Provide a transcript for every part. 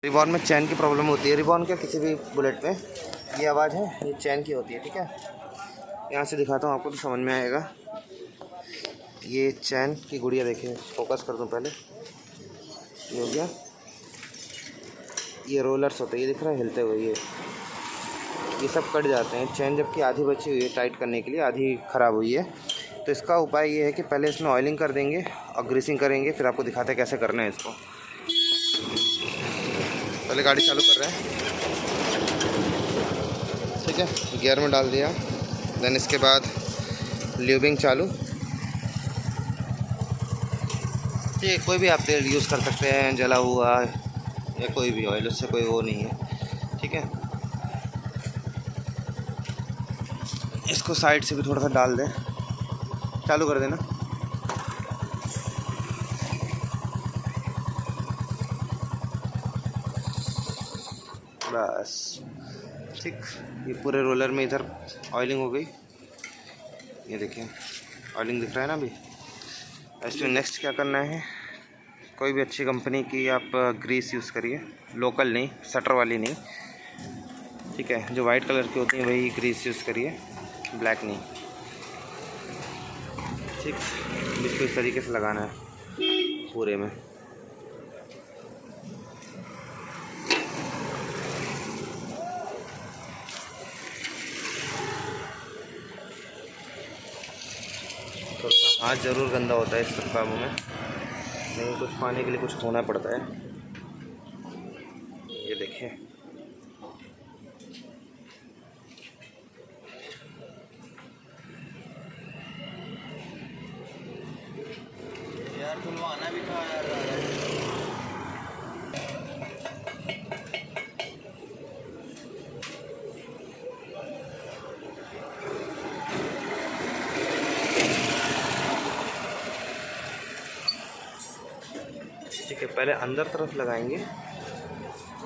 Ribbon में चैन की problem होती है। रिबॉन क्या, किसी भी बुलेट में ये आवाज़ है, ये चैन की होती है। ठीक है, यहाँ से दिखाता हूँ आपको तो समझ में आएगा। ये चैन की गुड़िया देखिए, फोकस कर दूँ पहले, ये हो गया। ये रोलर्स होते हैं, ये दिख रहा है हिलते हुए, ये सब कट जाते हैं। चैन जबकि आधी बची हुई है टाइट करने के लिए, आधी ख़राब हुई है। तो इसका उपाय ये है कि पहले इसमें ऑयलिंग कर देंगे और ग्रीसिंग करेंगे, फिर आपको दिखाते हैं कैसे करना है इसको। पहले गाड़ी चालू कर रहे हैं, ठीक है, गियर में डाल दिया। देन इसके बाद ल्यूबिंग चालू। ठीक है, कोई भी आप तेल यूज़ कर सकते हैं, जला हुआ या कोई भी ऑयल, उससे कोई वो नहीं है। ठीक है, इसको साइड से भी थोड़ा सा डाल दें, चालू कर देना। बस ठीक, ये पूरे रोलर में इधर ऑयलिंग हो गई। ये देखिए ऑयलिंग दिख रहा है ना अभी। इसमें नेक्स्ट क्या करना है, कोई भी अच्छी कंपनी की आप ग्रीस यूज़ करिए, लोकल नहीं, शटर वाली नहीं। ठीक है, जो वाइट कलर की होती है वही ग्रीस यूज़ करिए, ब्लैक नहीं। ठीक, इसको इस तरीके से लगाना है पूरे में। थोड़ा हाथ ज़रूर गंदा होता है इस सब कामों में, नहीं कुछ पाने के लिए कुछ होना पड़ता है। ये देखिए, यार खुलवाना भी था यार। ठीक है, पहले अंदर तरफ लगाएंगे,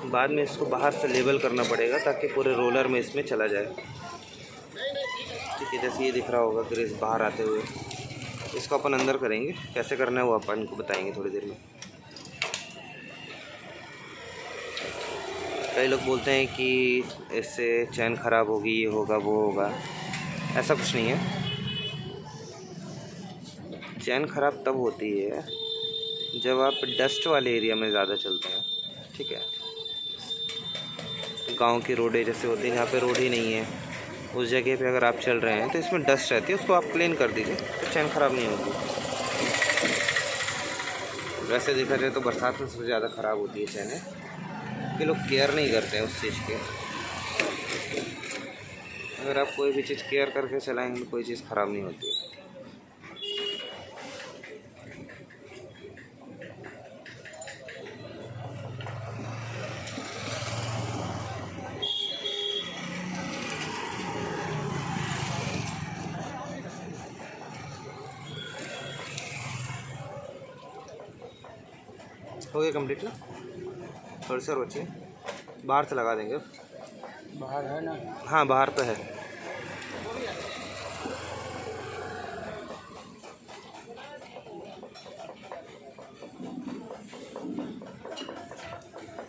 बाद में इसको बाहर से लेबल करना पड़ेगा ताकि पूरे रोलर में इसमें चला जाए। ठीक है, जैसे ये दिख रहा होगा ग्रीस बाहर आते हुए, इसको अपन अंदर करेंगे। कैसे करना है वो अपन को बताएंगे थोड़ी देर में। कई लोग बोलते हैं कि इससे चैन ख़राब होगी, ये होगा वो होगा, ऐसा कुछ नहीं है। चैन ख़राब तब होती है जब आप डस्ट वाले एरिया में ज़्यादा चलते हैं। ठीक है, गांव की रोडें जैसे होती हैं जहाँ पे रोड ही नहीं है, उस जगह पे अगर आप चल रहे हैं तो इसमें डस्ट रहती है, उसको आप क्लीन कर दीजिए तो चैन ख़राब नहीं होगी। वैसे देखा जाए तो बरसात में सबसे ज़्यादा ख़राब होती है चैनें, कि लोग केयर नहीं करते हैं उस चीज़ के। अगर आप कोई भी चीज़ केयर करके चलाएंगे तो कोई चीज़ ख़राब नहीं होती है। हो गया कंप्लीट ना, थोड़ी सी और बची है, बाहर से लगा देंगे। बाहर है ना? हाँ बाहर तो है।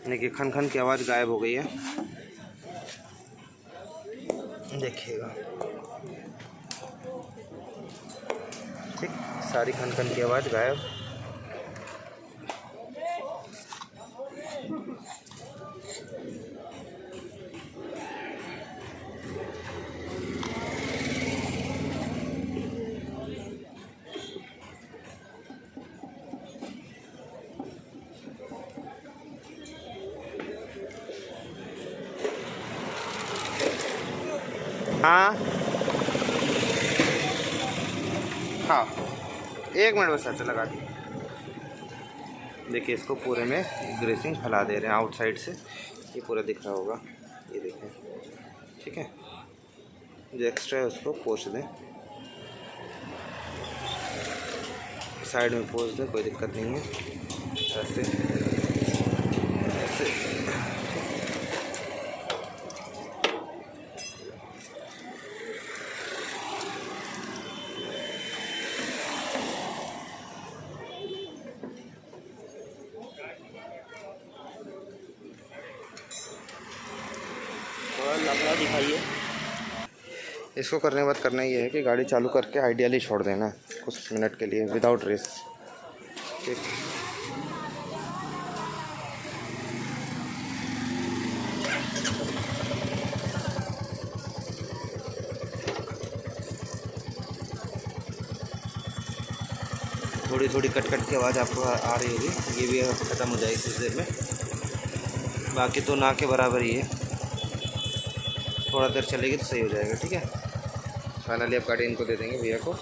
देखिए खन खन की आवाज़ गायब हो गई है, देखिएगा। ठीक, सारी खन खन की आवाज़ गायब। हाँ हाँ, 1 मिनट बस, अच्छा लगा दी। देखिए इसको पूरे में ग्रेसिंग फैला दे रहे हैं आउटसाइड से, ये पूरा दिख रहा होगा, ये देखें। ठीक है, जो एक्स्ट्रा है उसको पोंछ दें, साइड में पोंछ दें, कोई दिक्कत नहीं है। ऐसे ऐसे अपना दिखाइए। इसको करने के बाद करना ये है कि गाड़ी चालू करके आइडियली छोड़ देना कुछ मिनट के लिए विदाउट रेस। ठीक, थोड़ी थोड़ी कट कट की आवाज़ आपको आ रही होगी, ये भी ख़त्म हो जाएगी कुछ देर में। बाकी तो ना के बराबर ही है, थोड़ा देर चलेगी तो सही हो जाएगा। ठीक है, फाइनली आप गाड़ी इनको दे देंगे भैया को।